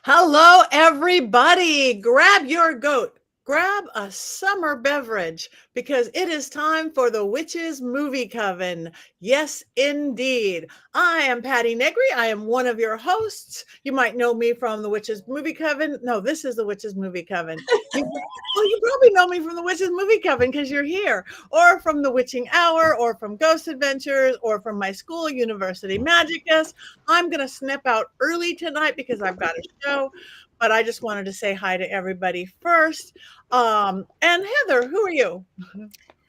Hello, everybody. Grab your goat. Grab a summer beverage because it is time for the Witches Movie Coven. Yes, indeed. I am Patti Negri. I am one of your hosts. You might know me from the Witches Movie Coven. No, this is the Witches Movie Coven. You probably know me from the Witches Movie Coven because you're here, or from the Witching Hour, or from Ghost Adventures, or from my school, University Magicus. I'm going to snip out early tonight because I've got a show, but I just wanted to say hi to everybody first. And Heather, who are you?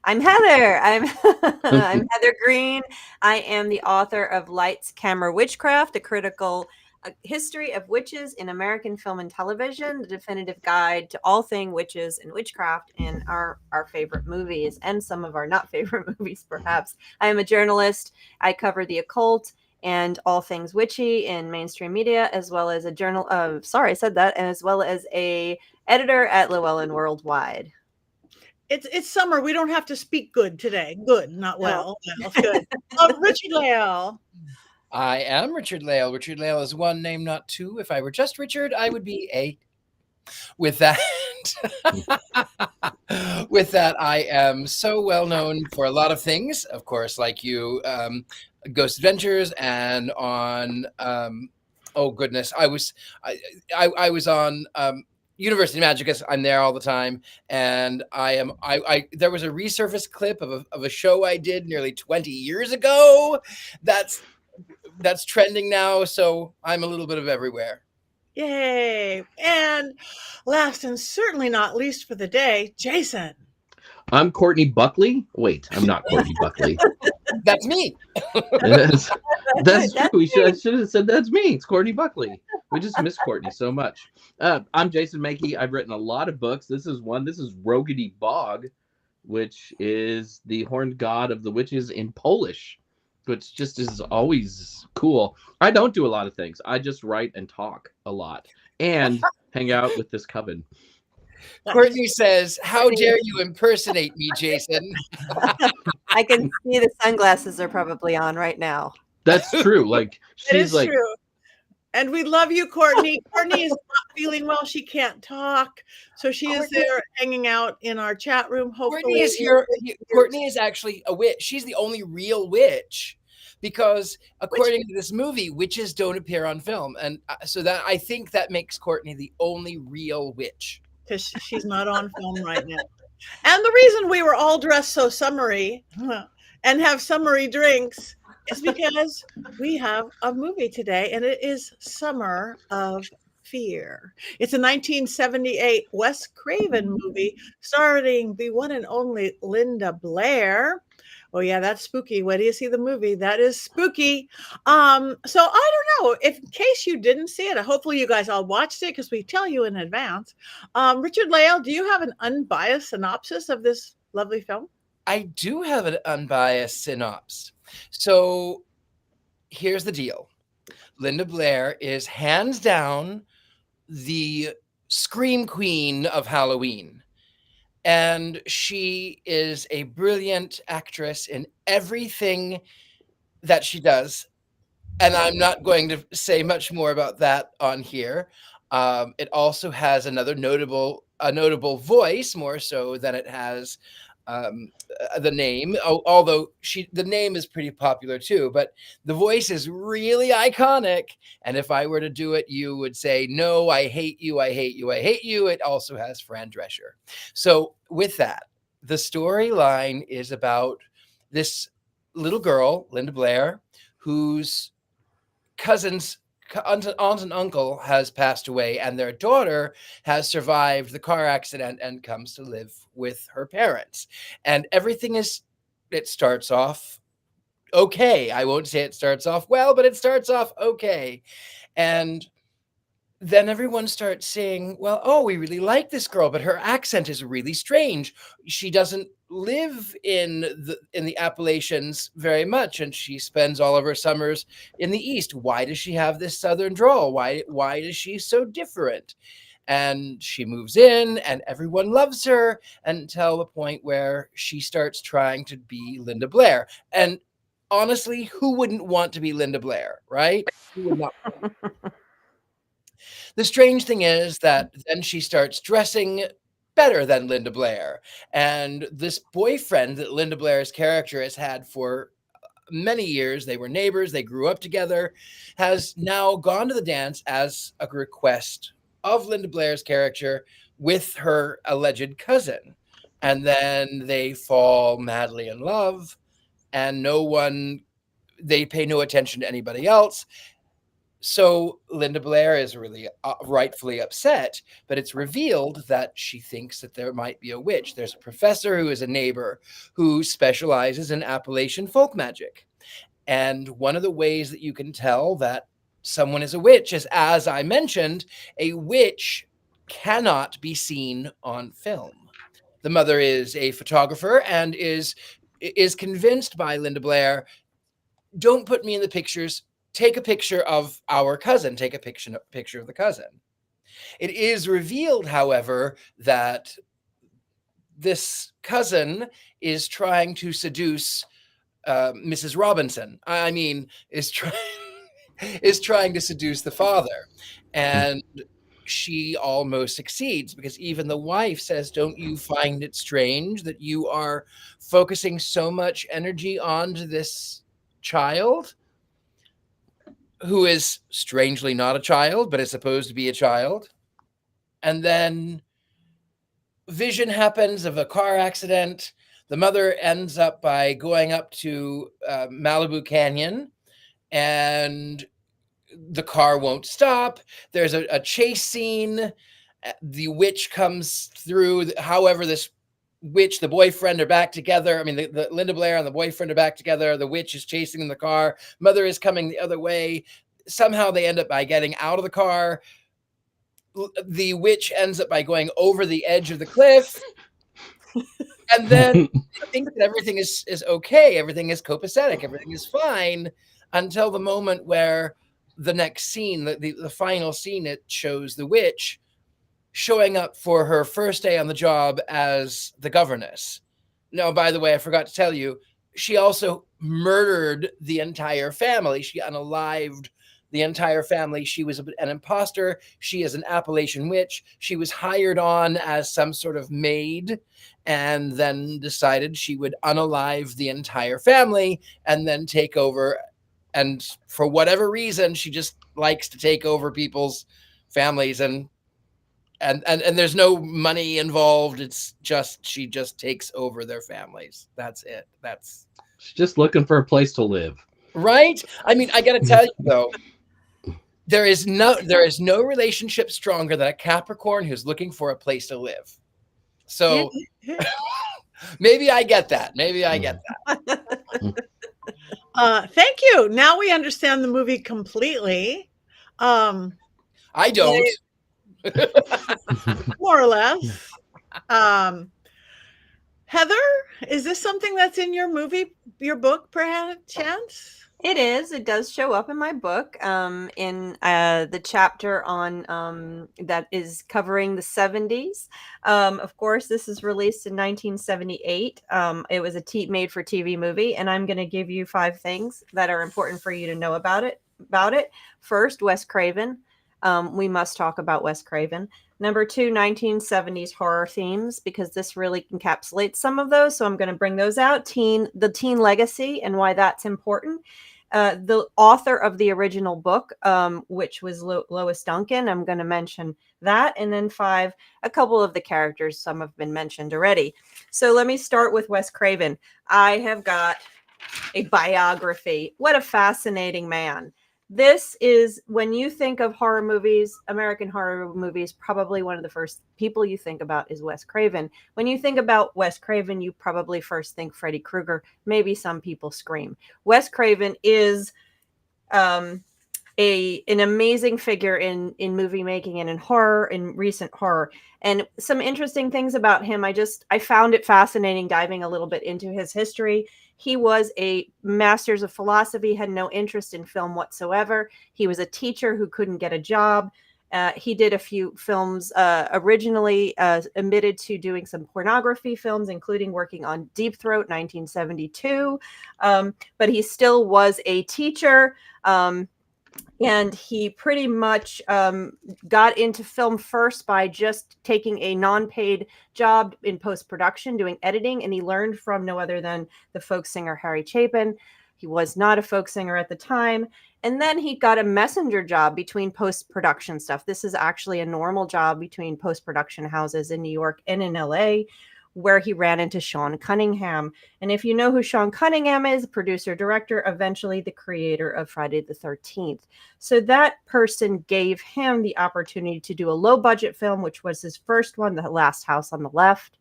I'm Heather. I'm Heather Greene. I am the author of Lights, Camera, Witchcraft, a critical history of witches in American film and television, the definitive guide to all things witches and witchcraft in our favorite movies and some of our not favorite movies, perhaps. I am a journalist. I cover the occult and all things witchy in mainstream media, as well as as well as a editor at Llewellyn Worldwide. It's summer. We don't have to speak good today. Good, not well. No. Well, good. Richard-Lael. I am Richard-Lael. Richard-Lael is one name, not two. If I were just Richard, I would be a. With that, I am so well known for a lot of things. Of course, like you, Ghost Adventures, and on. Oh goodness, I was on. University Magicus. I'm there all the time, and there was a resurfaced clip of a show I did nearly 20 years ago. That's trending now, so I'm a little bit of everywhere. Yay! And last and certainly not least for the day, Jason. I'm Courtney Buckley. Wait, I'm not Courtney Buckley. That's me. That's true. I should have said that's me. It's Courtney Buckley. We just miss Courtney so much. I'm Jason Mankey. I've written a lot of books. This is one. This is Rogady Bog, which is the horned god of the witches in Polish, which just is always cool. I don't do a lot of things. I just write and talk a lot and hang out with this coven. Courtney says, "How dare you impersonate me, Jason?" I can see the sunglasses are probably on right now. That's true. Like she's like, true. And we love you, Courtney. Courtney is not feeling well. She can't talk. So she is there hanging out in our chat room. Hopefully. Courtney is here. Courtney is actually a witch. She's the only real witch because according to this movie, witches don't appear on film. And so that I think that makes Courtney the only real witch. Because she's not on film right now. And the reason we were all dressed so summery and have summery drinks is because we have a movie today, and it is Summer of Fear. It's a 1978 Wes Craven movie starring the one and only Linda Blair. Oh yeah, that's spooky. When do you see the movie? That is spooky. So I don't know. If in case you didn't see it, hopefully you guys all watched it because we tell you in advance. Richard-Lael, do you have an unbiased synopsis of this lovely film? I do have an unbiased synopsis. So here's the deal. Linda Blair is hands down the scream queen of Halloween. And she is a brilliant actress in everything that she does. And I'm not going to say much more about that on here. It also has a notable voice, more so than it has the name, although the name is pretty popular too, but the voice is really iconic. And if I were to do it, you would say, "No, I hate you, I hate you, I hate you." It also has Fran Drescher. So with that, the storyline is about this little girl, Linda Blair, whose aunt and uncle has passed away, and their daughter has survived the car accident and comes to live with her parents. And it starts off okay. I won't say it starts off well, but it starts off okay. And then everyone starts saying, well, oh, we really like this girl, but her accent is really strange. She doesn't live in the Appalachians very much, and she spends all of her summers in the East. Why does she have this Southern drawl? Why is she so different? And she moves in, and everyone loves her until the point where she starts trying to be Linda Blair. And honestly, who wouldn't want to be Linda Blair, right? Who would not? The strange thing is that then she starts dressing better than Linda Blair. And this boyfriend that Linda Blair's character has had for many years, they were neighbors, they grew up together, has now gone to the dance as a request of Linda Blair's character with her alleged cousin. And then they fall madly in love, and they pay no attention to anybody else. So Linda Blair is really rightfully upset, but it's revealed that she thinks that there might be a witch. There's a professor who is a neighbor who specializes in Appalachian folk magic. And one of the ways that you can tell that someone is a witch is, as I mentioned, a witch cannot be seen on film. The mother is a photographer and is convinced by Linda Blair, don't put me in the pictures. Take a picture of our cousin. Take a picture of the cousin. It is revealed, however, that this cousin is trying to seduce Mrs. Robinson. I mean, is trying to seduce the father. And she almost succeeds, because even the wife says, don't you find it strange that you are focusing so much energy onto this child, who is strangely not a child, but is supposed to be a child? And then vision happens of a car accident. The mother ends up by going up to Malibu Canyon, and the car won't stop. There's a chase scene. The witch comes through. However, this witch, the boyfriend, are back together. I mean, the Linda Blair and the boyfriend are back together. The witch is chasing in the car. Mother is coming the other way. Somehow they end up by getting out of the car. The witch ends up by going over the edge of the cliff. And then I think that everything is okay. Everything is copacetic. Everything is fine until the moment where the next scene, the final scene, it shows the witch showing up for her first day on the job as the governess. Now, by the way, I forgot to tell you, she also murdered the entire family. She unalived the entire family. She was an imposter. She is an Appalachian witch. She was hired on as some sort of maid, and then decided she would unalive the entire family and then take over. And for whatever reason, she just likes to take over people's families, and there's no money involved. It's just, she just takes over their families. That's it. She's just looking for a place to live. Right? I mean, I got to tell you though, there is no relationship stronger than a Capricorn who's looking for a place to live. So maybe I get that. Thank you. Now we understand the movie completely. I don't. More or less. Heather, is this something that's in your book, perchance? It is. It does show up in my book, in the chapter on that is covering the 70s. Of course, this is released in 1978. It was a made-for-TV movie, and I'm going to give you 5 things that are important for you to know about it. First, Wes Craven. We must talk about Wes Craven. Number 2, 1970s horror themes, because this really encapsulates some of those. So I'm going to bring those out. The teen legacy and why that's important. The author of the original book, which was Lois Duncan. I'm going to mention that. And then 5, a couple of the characters. Some have been mentioned already. So let me start with Wes Craven. I have got a biography. What a fascinating man. This is, when you think of horror movies, American horror movies, probably one of the first people you think about is Wes Craven. When you think about Wes Craven, you probably first think Freddy Krueger. Maybe some people Scream. Wes Craven is an amazing figure in movie making and in horror, in recent horror. And some interesting things about him. I found it fascinating diving a little bit into his history. He was a master's of philosophy, had no interest in film whatsoever. He was a teacher who couldn't get a job. He did a few films, originally admitted to doing some pornography films, including working on Deep Throat, 1972. But he still was a teacher. And he pretty much got into film first by just taking a non-paid job in post-production, doing editing, and he learned from no other than the folk singer Harry Chapin. He was not a folk singer at the time. And then he got a messenger job between post-production stuff. This is actually a normal job between post-production houses in New York and in LA, where he ran into Sean Cunningham. And if you know who Sean Cunningham is, producer, director, eventually the creator of Friday the 13th. So that person gave him the opportunity to do a low budget film, which was his first one, The Last House on the Left.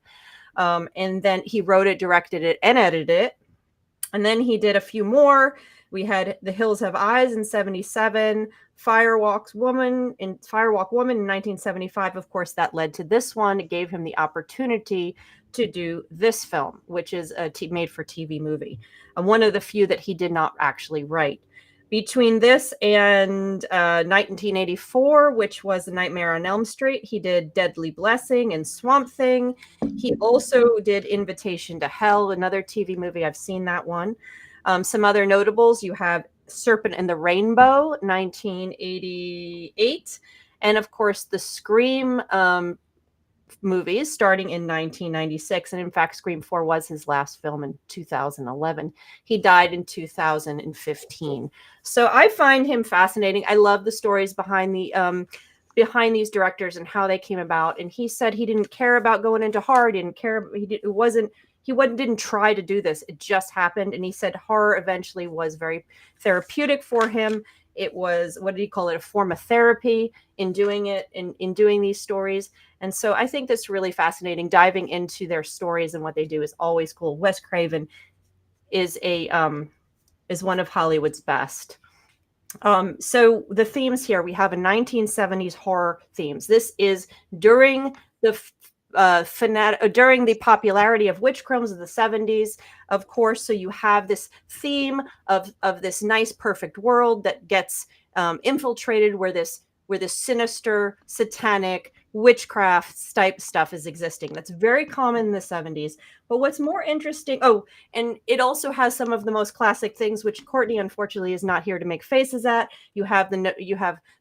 And then he wrote it, directed it, and edited it. And then he did a few more. We had The Hills Have Eyes in 77, Firewalk Woman in 1975. Of course, that led to this one. It gave him the opportunity to do this film, which is a made-for-TV movie. One of the few that he did not actually write. Between this and 1984, which was A Nightmare on Elm Street, he did Deadly Blessing and Swamp Thing. He also did Invitation to Hell, another TV movie. I've seen that one. Some other notables, you have Serpent and the Rainbow, 1988. And of course, the Scream movies starting in 1996. And in fact, Scream 4 was his last film in 2011. He died in 2015. So I find him fascinating. I love the stories behind these directors and how they came about. And he said he didn't care about going into horror. He didn't care. He didn't try to do this. It just happened. And he said horror eventually was very therapeutic for him. It was, what did he call it? A form of therapy in doing it, in doing these stories. And so I think that's really fascinating. Diving into their stories and what they do is always cool. Wes Craven is one of Hollywood's best. So the themes here, we have a 1970s horror themes. This is during the during the popularity of witch films of the 70s, of course. So you have this theme of this nice, perfect world that gets infiltrated, where this sinister, satanic, witchcraft type stuff is existing. That's very common in the 70s. But what's more interesting, and it also has some of the most classic things, which Courtney unfortunately is not here to make faces at. You have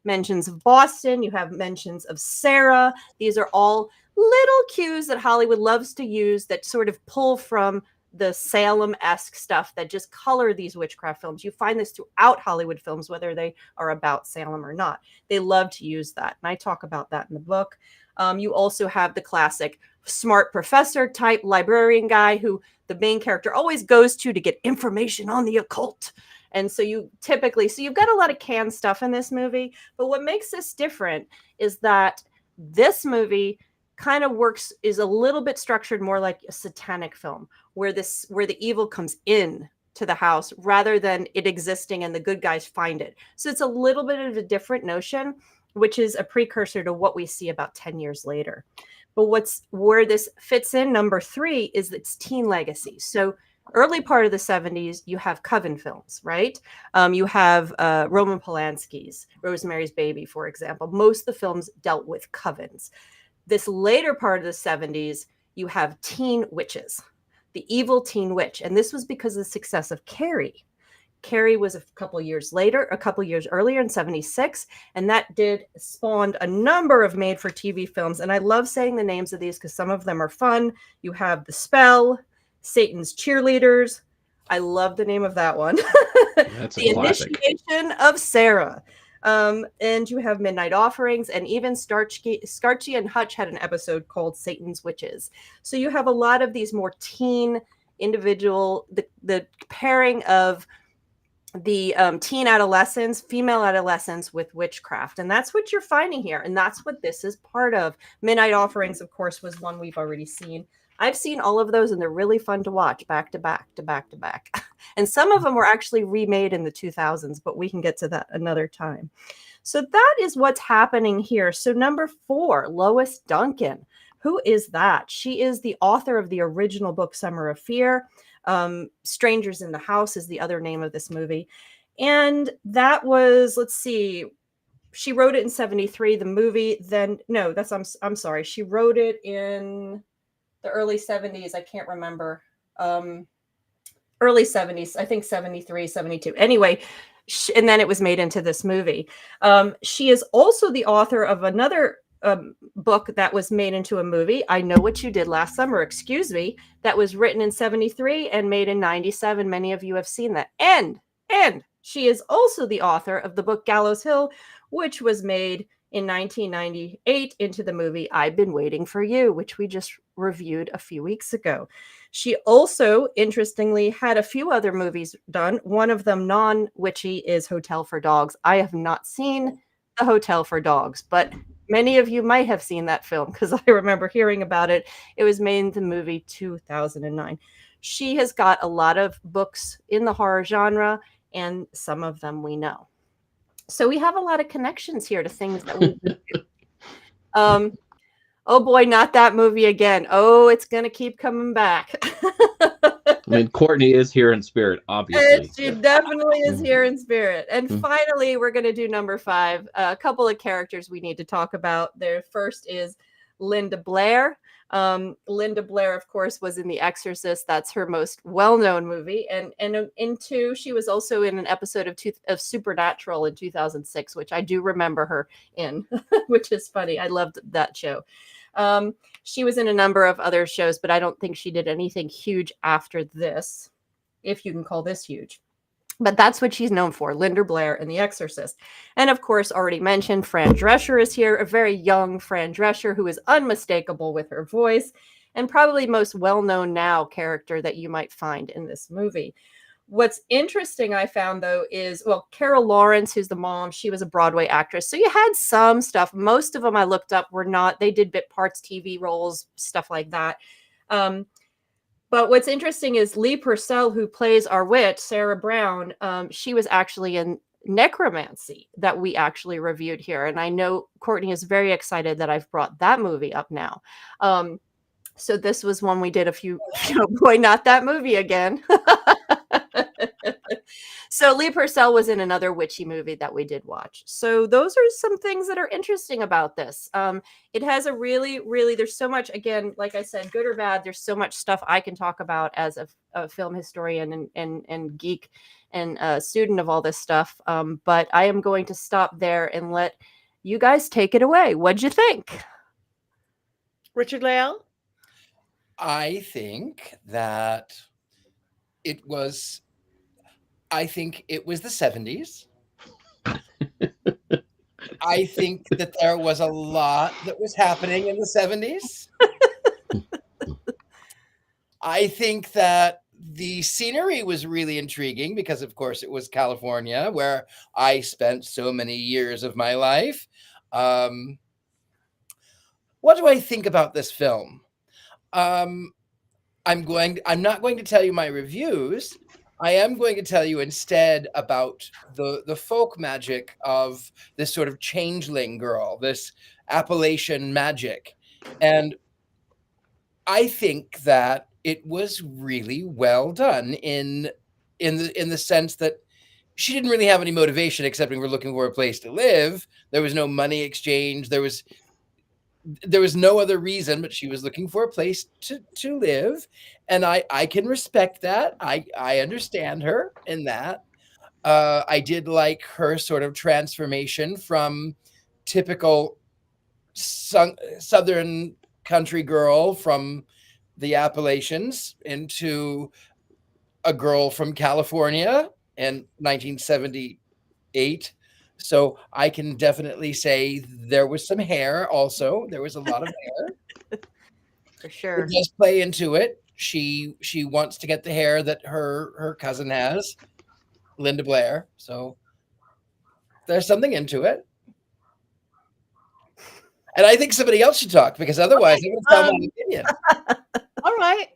mentions of Boston, you have mentions of Sarah. These are all little cues that Hollywood loves to use that sort of pull from the Salem-esque stuff that just color these witchcraft films. You find this throughout Hollywood films, whether they are about Salem or not. They love to use that. And I talk about that in the book. You also have the classic smart professor type librarian guy who the main character always goes to get information on the occult. And so you've got a lot of canned stuff in this movie. But what makes this different is that this movie kind of is a little bit structured more like a satanic film, where the evil comes in to the house rather than it existing and the good guys find it. So it's a little bit of a different notion, which is a precursor to what we see about 10 years later. But where this fits in, number 3, is its teen legacy. So early part of the 70s, you have Coven films, right? You have Roman Polanski's Rosemary's Baby, for example. Most of the films dealt with covens. This later part of the 70s, you have teen witches, the evil teen witch. And this was because of the success of Carrie. Carrie was a couple years earlier in 76. And that spawned a number of made-for-TV films. And I love saying the names of these because some of them are fun. You have The Spell, Satan's Cheerleaders. I love the name of that one. That's The a classic. Initiation of Sarah. And you have Midnight Offerings, and even Starchy and Hutch had an episode called Satan's Witches. So you have a lot of these more teen individual, the pairing of the teen adolescents, female adolescents with witchcraft. And that's what you're finding here. And that's what this is part of. Midnight Offerings, of course, was one we've already seen. I've seen all of those, and they're really fun to watch back to back to back to back. And some of them were actually remade in the 2000s, but we can get to that another time. So that is what's happening here. So number 4, Lois Duncan. Who is that? She is the author of the original book, Summer of Fear. Strangers in the House is the other name of this movie. And that was, let's see, she wrote it in 73. The movie then, no, I'm sorry. She wrote it in the early 70s. I can't remember. Early 70s, I think 73, 72. Anyway, And then it was made into this movie. She is also the author of another book that was made into a movie, I Know What You Did Last Summer, excuse me, that was written in 73 and made in 97. Many of you have seen that. And she is also the author of the book Gallows Hill, which was made in 1998 into the movie I've Been Waiting for You, which we just reviewed a few weeks ago. She also, interestingly, had a few other movies done. One of them non-witchy is Hotel for Dogs. I have not seen The Hotel for Dogs, but many of you might have seen that film because I remember hearing about it. It was made in the movie 2009. She has got a lot of books in the horror genre, and some of them we know. So we have a lot of connections here to things that we do. Oh boy, not that movie again. Oh, it's going to keep coming back. I mean, Courtney is here in spirit, obviously. She definitely is here in spirit. And finally, we're going to do number 5. A couple of characters we need to talk about. Their first is Linda Blair. Linda Blair, of course, was in The Exorcist. That's her most well-known movie. And in 2, she was also in an episode of Supernatural in 2006, which I do remember her in, which is funny. I loved that show. She was in a number of other shows, but I don't think she did anything huge after this, if you can call this huge. But that's what she's known for, Linda Blair and The Exorcist. And of course, already mentioned, Fran Drescher is here, a very young Fran Drescher who is unmistakable with her voice and probably most well-known now character that you might find in this movie. What's interesting I found, though, is, well, Carol Lawrence, who's the mom, she was a Broadway actress. So you had some stuff. Most of them I looked up were not. They did bit parts, TV roles, stuff like that. But what's interesting is Lee Purcell, who plays our witch, Sarah Brown, she was actually in Necromancy that we actually reviewed here. And I know Courtney is very excited that I've brought that movie up now. So this was one we did a few, boy, not that movie again. So Lee Purcell was in another witchy movie that we did watch. So those are some things that are interesting about this. It has a really, there's so much, again, like I said, good or bad, there's so much stuff I can talk about as a film historian and geek and a student of all this stuff. But I am going to stop there and let you guys take it away. What'd you think? Richard-Lael? I think that it was the 70s. I think that there was a lot that was happening in the 70s. I think that the scenery was really intriguing because, of course, it was California, where I spent so many years of my life. What do I think about this film? I'm not going to tell you my reviews. I am going to tell you instead about the folk magic of this sort of changeling girl, this Appalachian magic. And I think that it was really well done in the sense that she didn't really have any motivation except we were looking for a place to live. There was no money exchange. There was no other reason, but she was looking for a place to live. And I can respect that. I understand her in that. I did like her sort of transformation from typical Southern country girl from the Appalachians into a girl from California in 1978. So I can definitely say there was some hair also. There was a lot of hair. For sure. It does play into it. She wants to get the hair that her cousin has, Linda Blair. So there's something into it. And I think somebody else should talk because otherwise I'm going to tell my opinion. All right.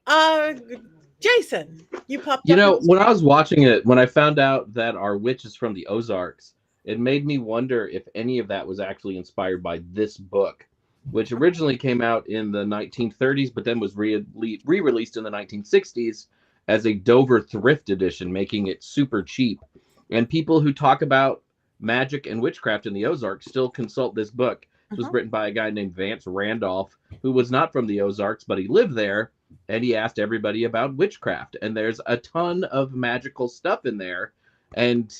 Jason, you popped up. You know, when I was watching it, when I found out that our witch is from the Ozarks, it made me wonder if any of that was actually inspired by this book, which originally came out in the 1930s, but then was re-released in the 1960s as a Dover thrift edition, making it super cheap. And people who talk about magic and witchcraft in the Ozarks still consult this book. It was written by a guy named Vance Randolph, who was not from the Ozarks, but he lived there, and he asked everybody about witchcraft. And there's a ton of magical stuff in there. And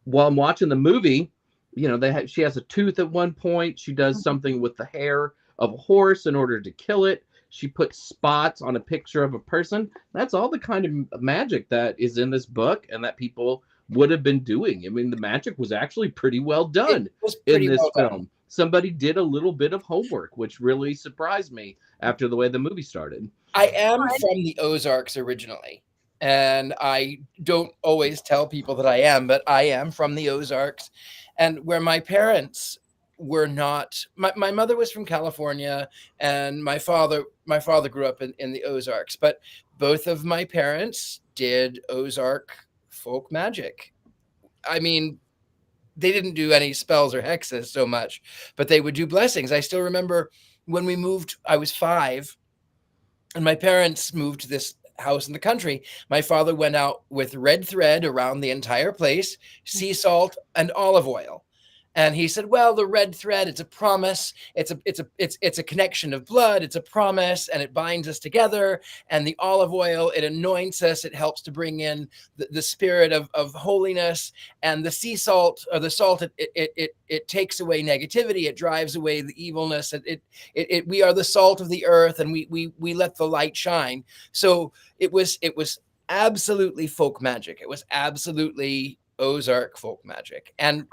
while I'm watching the movie, she has a tooth at one point. She does something with the hair of a horse in order to kill it. She puts spots on a picture of a person. That's all the kind of magic that is in this book and that people would have been doing. I mean, the magic was actually pretty well done in this film. Somebody did a little bit of homework, which really surprised me after the way the movie started. I am from the Ozarks originally, and I don't always tell people that I am, but I am from the Ozarks, and where my parents were not. My mother was from California, and my father grew up in the Ozarks, but both of my parents did Ozark folk magic. I mean, they didn't do any spells or hexes so much, but they would do blessings. I still remember when we moved, I was 5, and my parents moved to this house in the country. My father went out with red thread around the entire place, sea salt, and olive oil. And he said, well, the red thread, it's a promise. It's a connection of blood. It's a promise, and it binds us together. And the olive oil, it anoints us. It helps to bring in the spirit of holiness. And the sea salt, or the salt, it takes away negativity. It drives away the evilness. We are the salt of the earth, and we let the light shine. So it was absolutely folk magic. It was absolutely Ozark folk magic. And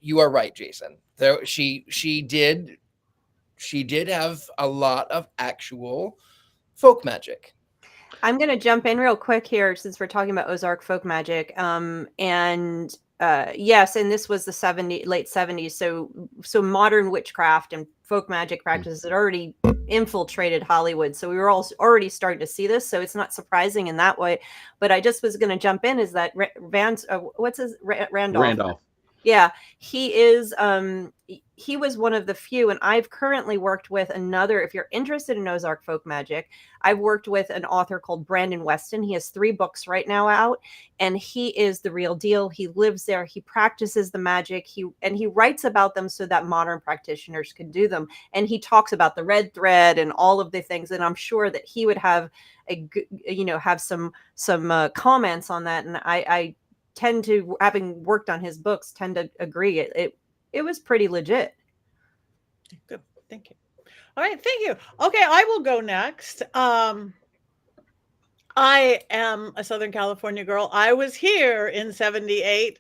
you are right, Jason. There, she did have a lot of actual folk magic. I'm going to jump in real quick here since we're talking about Ozark folk magic. Yes, and this was the late 70s. So modern witchcraft and folk magic practices had already infiltrated Hollywood. So we were all already starting to see this. So it's not surprising in that way. But I just was going to jump in is that Randolph. Yeah, he was one of the few, and I've currently worked with another, if you're interested in Ozark folk magic, I've worked with an author called Brandon Weston. He has 3 books right now out, and he is the real deal. He lives there. He practices the magic. He writes about them so that modern practitioners can do them. And he talks about the red thread and all of the things, and I'm sure that he would have have some comments on that. And I tend to, having worked on his books, tend to agree it was pretty legit. Good, thank you. All right, thank you. Okay, I will go next. I am a Southern California girl. I was here in 78.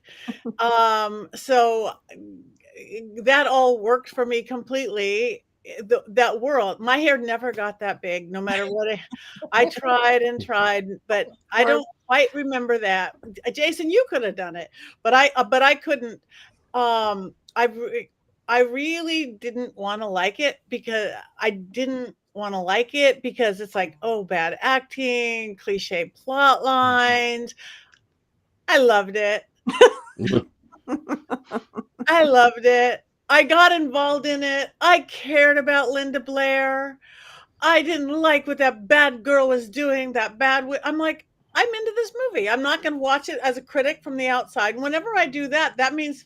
So that all worked for me completely. That world, my hair never got that big, no matter what I tried and tried, but I don't quite remember that. Jason, you could have done it, but I couldn't. I really didn't want to like it because it's like, oh, bad acting, cliche plot lines. I loved it. I loved it. I got involved in it. I cared about Linda Blair. I didn't like what that bad girl was doing, I'm like, I'm into this movie. I'm not going to watch it as a critic from the outside. Whenever I do that, that means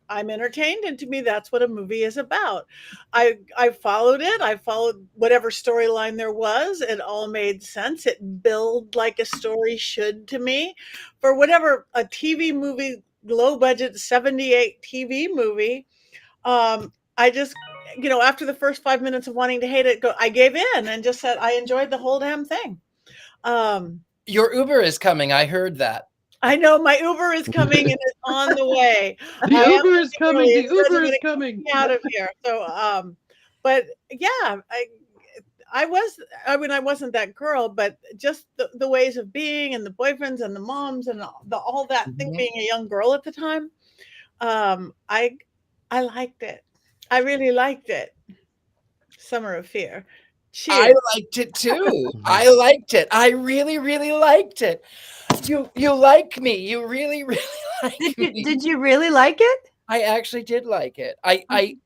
I'm entertained. And to me, that's what a movie is about. I followed it. I followed whatever storyline there was. It all made sense. It billed like a story should to me. For whatever a TV movie, low budget 78 TV movie, I just, after the first 5 minutes of wanting to hate it, I gave in and just said I enjoyed the whole damn thing. Your Uber is coming. I heard that. I know my Uber is coming and it's on the way. The Uber is coming. The Uber is coming out of here. So, but yeah, I wasn't that girl, but just the ways of being and the boyfriends and the moms and all that thing, being a young girl at the time. I liked it. I really liked it. Summer of Fear. Cheers. I liked it too. I liked it. I really, really liked it. You like me. You really, really like me. Did you really like it? I actually did like it. I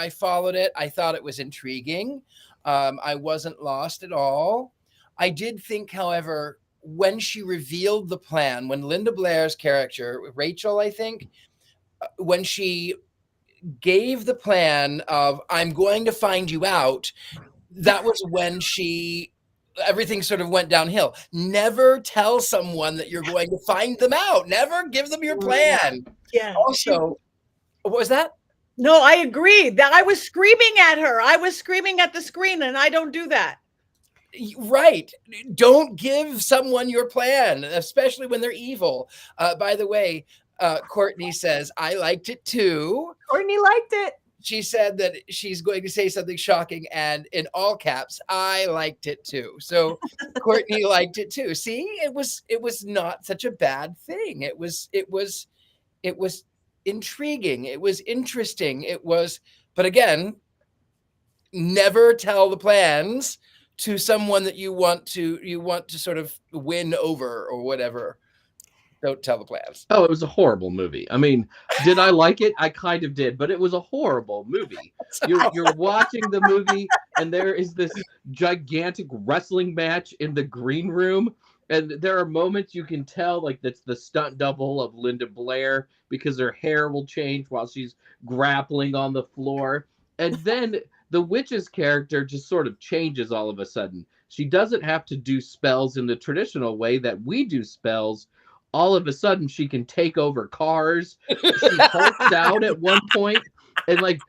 followed it. I thought it was intriguing. I wasn't lost at all. I did think, however, when she revealed the plan, when Linda Blair's character, Rachel, I think, when she gave the plan of, I'm going to find you out, that was when she everything sort of went downhill. Never tell someone that you're going to find them out. Never give them your plan. Yeah. Also, what was that? No, I agree. That I was screaming at her. I was screaming at the screen, and I don't do that. Right. Don't give someone your plan, especially when they're evil. By the way, Courtney says, I liked it too. Courtney liked it. She said that she's going to say something shocking, and in all caps, I liked it too. So Courtney liked it too. See, it was not such a bad thing. It was intriguing. It was interesting. But again, never tell the plans to someone that you want to sort of win over or whatever. Don't tell the plans. Oh, it was a horrible movie. I mean, did I like it? I kind of did, but it was a horrible movie. You're watching the movie, and there is this gigantic wrestling match in the green room, and there are moments you can tell, like, that's the stunt double of Linda Blair, because her hair will change while she's grappling on the floor. And then the witch's character just sort of changes all of a sudden. She doesn't have to do spells in the traditional way that we do spells. All of a sudden, she can take over cars. She hulks out at one point and, like,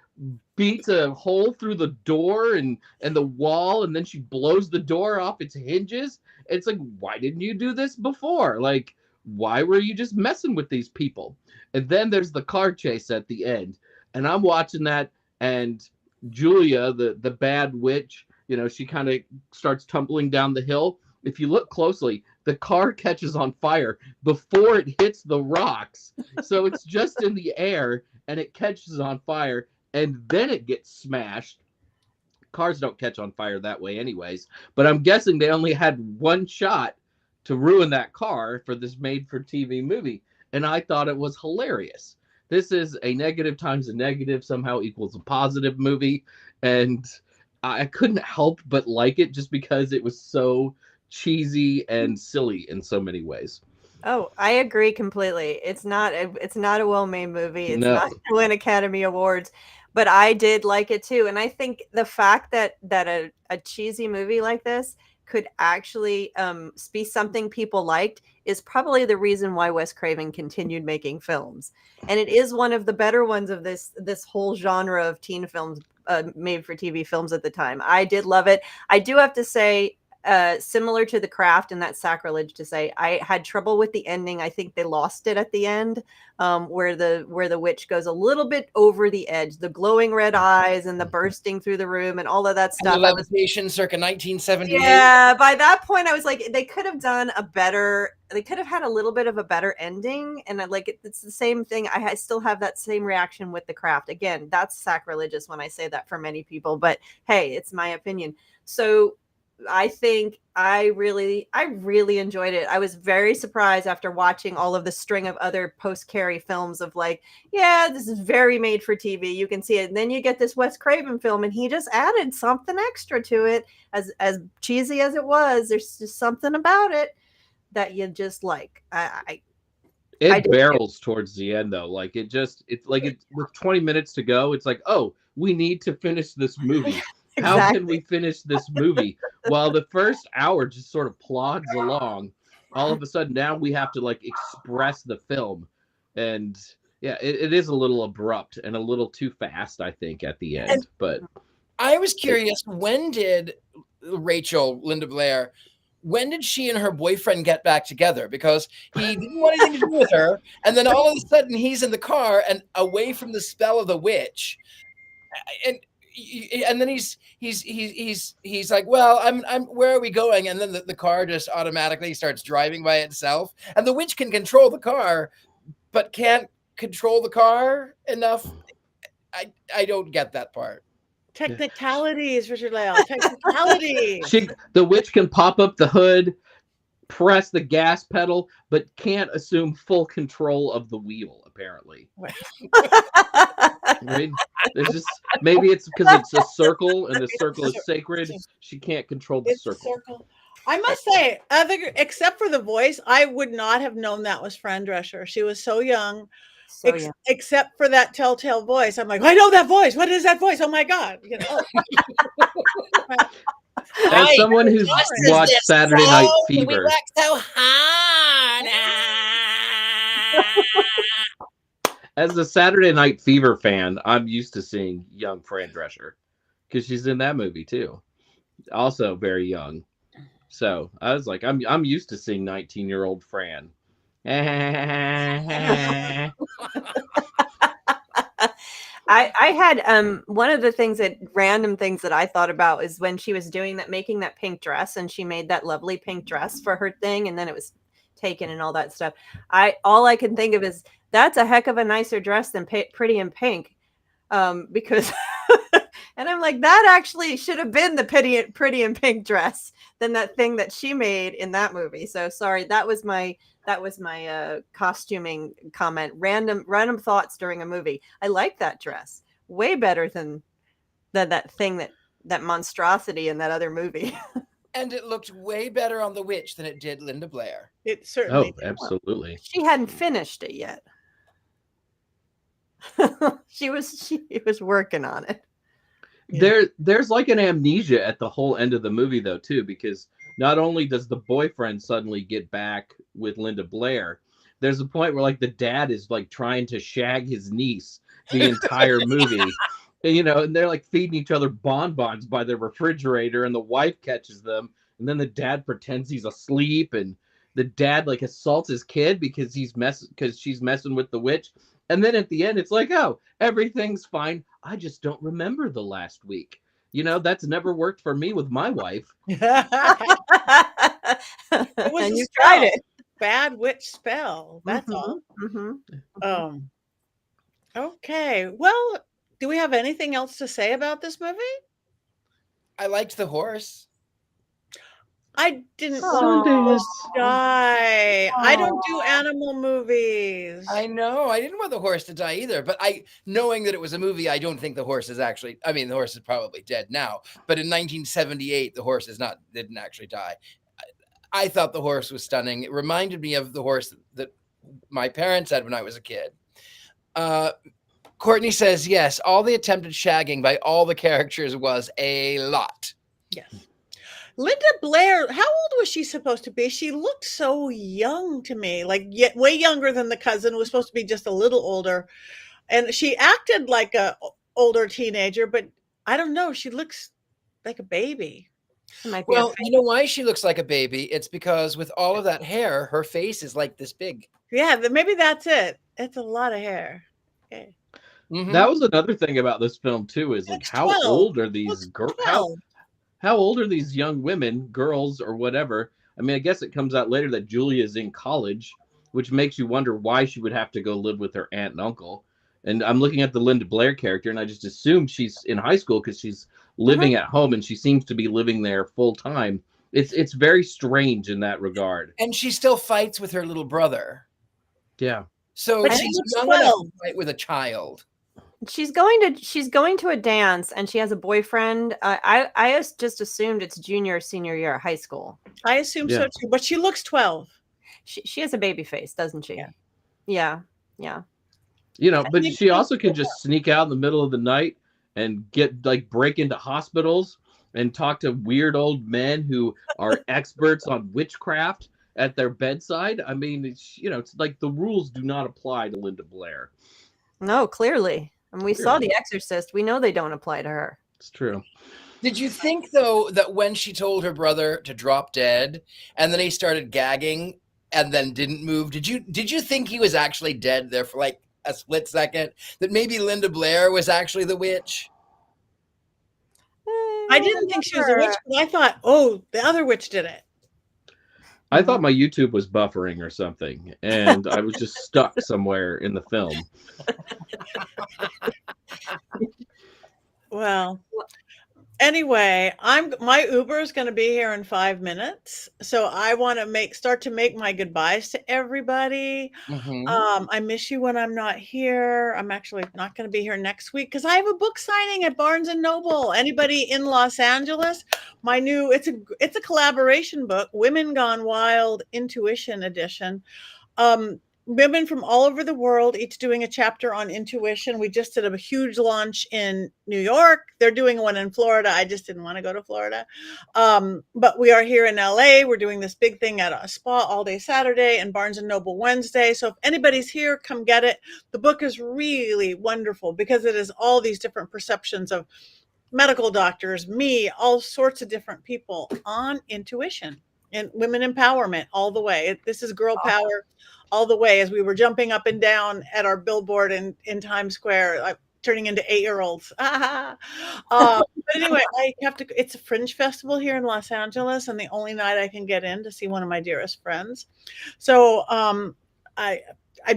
beats a hole through the door and the wall, and then she blows the door off its hinges. It's like, why didn't you do this before? Like, why were you just messing with these people? And then there's the car chase at the end, and I'm watching that, and Julia, the bad witch, you know, she kind of starts tumbling down the hill. If you look closely, the car catches on fire before it hits the rocks. So it's just in the air, and it catches on fire, and then it gets smashed. Cars don't catch on fire that way anyways, but I'm guessing they only had one shot to ruin that car for this made-for-TV movie, and I thought it was hilarious. This is a negative times a negative somehow equals a positive movie, and I couldn't help but like it just because it was so cheesy and silly in so many ways. Oh, I agree completely. It's not a well-made movie. It's No. not going to win Academy Awards, but I did like it too. And I think the fact that a cheesy movie like this could actually be something people liked is probably the reason why Wes Craven continued making films. And it is one of the better ones of this whole genre of teen films, made for TV films at the time. I did love it. I do have to say, similar to The Craft, and that's sacrilege to say, I had trouble with the ending. I think they lost it at the end, where the witch goes a little bit over the edge, the glowing red eyes and the bursting through the room and all of that stuff. Levitation circa 1978. Yeah, by that point I was like, they could have done a better, they could have had a little bit of a better ending. And it's the same thing. I still have that same reaction with The Craft. Again, that's sacrilegious when I say that for many people, but hey, it's my opinion. So I think I really enjoyed it. I was very surprised after watching all of the string of other post-Carrie films of like, yeah, this is very made for TV. You can see it. And then you get this Wes Craven film and he just added something extra to it. As cheesy as it was, there's just something about it that you just like. It barrels towards the end though. Like it's with 20 minutes to go. It's like, oh, we need to finish this movie. How can we finish this movie? While the first hour just sort of plods along, all of a sudden now we have to like express the film. And yeah, it is a little abrupt and a little too fast, I think, at the end. But I was curious, when did Linda Blair, when did she and her boyfriend get back together? Because he didn't want anything to do with her. And then all of a sudden he's in the car and away from the spell of the witch. And then he's like, well, I'm where are we going? And then the car just automatically starts driving by itself, and the witch can control the car, but can't control the car enough. I don't get that part. Technicalities, Richard-Lael. Technicalities. The witch can pop up the hood, press the gas pedal, but can't assume full control of the wheel, apparently. Right? There's just, maybe it's because it's a circle and the circle is sacred. She can't control the circle. I must say, except for the voice, I would not have known that was Fran Drescher. She was so young. Except for that telltale voice. I'm like, I know that voice. What is that voice? Oh my God. You know. As someone who's watched Saturday Night We Fever, work so hard. as a Saturday Night Fever fan, I'm used to seeing young Fran Drescher because she's in that movie too. Also very young. So I was like, I'm used to seeing 19-year-old Fran. I had one of the random things that I thought about is when she was making that pink dress, and she made that lovely pink dress for her thing, and then it was taken and all that stuff. All I can think of is that's a heck of a nicer dress than Pretty in Pink, because and I'm like, that actually should have been the Pretty in Pink dress than that thing that she made in that movie. So sorry, that was my costuming comment. Random thoughts during a movie. I like that dress way better than that thing that monstrosity in that other movie. And it looked way better on the witch than it did Linda Blair. It certainly Oh, absolutely. She hadn't finished it yet. she was working on it. There's like an amnesia at the whole end of the movie though too, because not only does the boyfriend suddenly get back with Linda Blair, there's a point where like the dad is like trying to shag his niece the entire movie. And, and they're like feeding each other bonbons by the refrigerator, and the wife catches them, and then the dad pretends he's asleep, and the dad like assaults his kid because she's messing with the witch. And then at the end, it's like, oh, everything's fine. I just don't remember the last week. That's never worked for me with my wife. It was and you spell. tried it. Bad witch spell. That's all. Mm-hmm. Okay. Well, do we have anything else to say about this movie? I liked the horse. I didn't Sundance. die. I don't do animal movies. I know. I didn't want the horse to die either, but knowing that it was a movie, I don't think the horse is actually, I mean, the horse is probably dead now, but in 1978, the horse didn't actually die. I thought the horse was stunning. It reminded me of the horse that my parents had when I was a kid. Courtney says, yes, all the attempted shagging by all the characters was a lot. Yes. Linda Blair, how old was she supposed to be? She looked so young to me, like way younger than the cousin, who was supposed to be just a little older. And she acted like a older teenager, but I don't know. She looks like a baby. Well, you know why she looks like a baby? It's because with all of that hair, her face is like this big. Yeah, maybe that's it. It's a lot of hair. Okay. Mm-hmm. That was another thing about this film too, is like how old are these girls? How old are these young women, girls, or whatever? I mean, I guess it comes out later that Julia's in college, which makes you wonder why she would have to go live with her aunt and uncle. And I'm looking at the Linda Blair character, and I just assume she's in high school because she's living at home, and she seems to be living there full time. It's very strange in that regard. And she still fights with her little brother. Yeah. So But she's young enough to fight with a child. She's going to a dance, and she has a boyfriend. I just assumed it's junior or senior year of high school. I assume so too, but she looks 12. She has a baby face, doesn't she? Yeah. But she also can just sneak out in the middle of the night and break into hospitals and talk to weird old men who are experts on witchcraft at their bedside. I mean, it's like the rules do not apply to Linda Blair. No, clearly. And we saw The Exorcist. We know they don't apply to her. It's true. Did you think, though, that when she told her brother to drop dead and then he started gagging and then didn't move, did you think he was actually dead there for like a split second? That maybe Linda Blair was actually the witch? I didn't think she was a witch, but I thought, the other witch did it. I thought my YouTube was buffering or something, and I was just stuck somewhere in the film. Well, anyway, my Uber is going to be here in 5 minutes, so I want to start to make my goodbyes to everybody. I miss you when I'm not here. I'm actually not going to be here next week because I have a book signing at Barnes and Noble. Anybody in Los Angeles? It's a collaboration book, Women Gone Wild Intuition Edition. women from all over the world, each doing a chapter on intuition. We just did a huge launch in New York. They're doing one in Florida. I just didn't want to go to Florida. But we are here in LA. We're doing this big thing at a spa all day Saturday and Barnes and Noble Wednesday. So if anybody's here, come get it. The book is really wonderful because it is all these different perceptions of medical doctors, me, all sorts of different people on intuition and women empowerment all the way. This is girl power all the way, as we were jumping up and down at our billboard in Times Square, like turning into 8-year-olds. But anyway, it's a fringe festival here in Los Angeles, and the only night I can get in to see one of my dearest friends. So I'm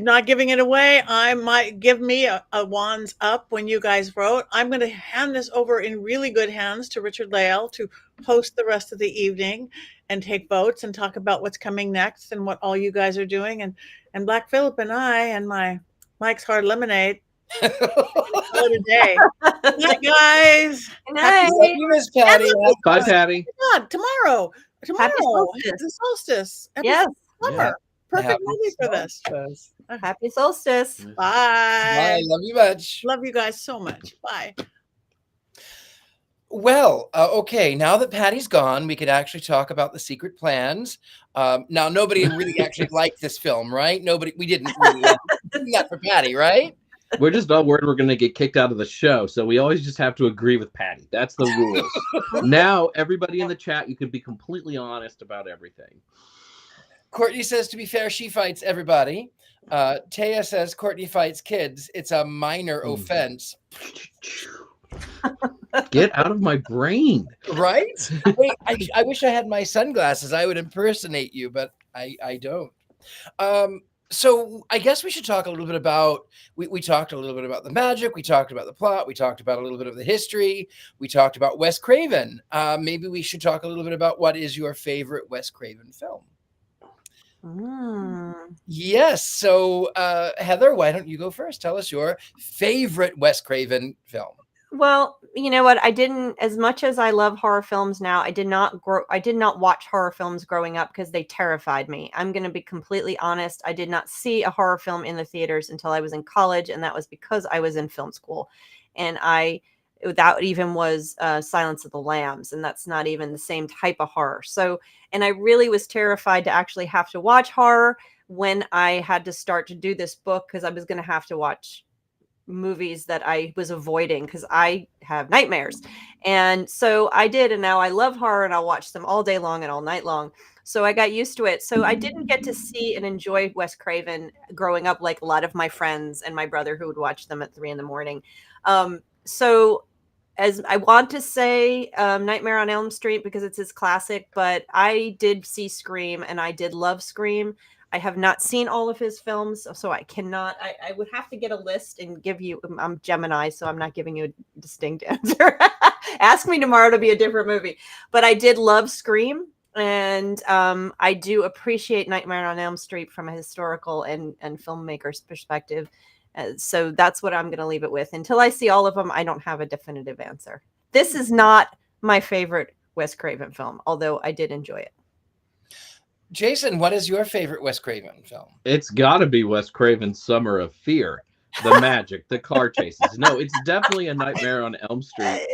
not giving it away. I might give me a wands up when you guys vote. I'm going to hand this over in really good hands to Richard-Lael to host the rest of the evening and take votes and talk about what's coming next and what all you guys are doing. And Black Phillip and I and my Mike's Hard Lemonade. Today. Good night, guys. Good night. Love you, Miss Patti. Bye, Patti. God, tomorrow. Happy solstice. The solstice. Yes. Summer. Yeah. Perfect Happy movie for this. solstice. Happy solstice. Bye. Bye. Love you much. Love you guys so much. Bye. Well, okay. Now that Patty's gone, we could actually talk about the secret plans. Now, nobody really actually liked this film, right? We didn't really do that for Patti, right? We're just all worried we're going to get kicked out of the show, so we always just have to agree with Patti. That's the rules. Now, everybody in the chat, you can be completely honest about everything. Courtney says, to be fair, she fights everybody. Taya says, Courtney fights kids. It's a minor offense. Get out of my brain. Right? Wait, I wish I had my sunglasses. I would impersonate you, but I don't. So I guess we should talk a little bit about, we talked a little bit about the magic. We talked about the plot. We talked about a little bit of the history. We talked about Wes Craven. Maybe we should talk a little bit about what is your favorite Wes Craven film? Yes. So Heather, why don't you go first? Tell us your favorite Wes Craven film. Well, you know what? I didn't, as much as I love horror films now, I did not watch horror films growing up because they terrified me. I'm going to be completely honest. I did not see a horror film in the theaters until I was in college, and that was because I was in film school. And that even was Silence of the Lambs, and that's not even the same type of horror. So, and I really was terrified to actually have to watch horror when I had to start to do this book, because I was going to have to watch movies that I was avoiding because I have nightmares. And so I did, and now I love horror and I'll watch them all day long and all night long. So I got used to it. So I didn't get to see and enjoy Wes Craven growing up like a lot of my friends and my brother who would watch them at 3 a.m. So as I want to say Nightmare on Elm Street because it's his classic, but I did see Scream and I did love Scream. I have not seen all of his films, so I cannot. I would have to get a list and give you. I'm Gemini, so I'm not giving you a distinct answer. Ask me tomorrow to be a different movie. But I did love Scream, and I do appreciate Nightmare on Elm Street from a historical and filmmaker's perspective. So that's what I'm going to leave it with. Until I see all of them, I don't have a definitive answer. This is not my favorite Wes Craven film, although I did enjoy it. Jason, what is your favorite Wes Craven film? It's got to be Wes Craven's Summer of Fear. The magic, the car chases. No, it's definitely a Nightmare on Elm Street.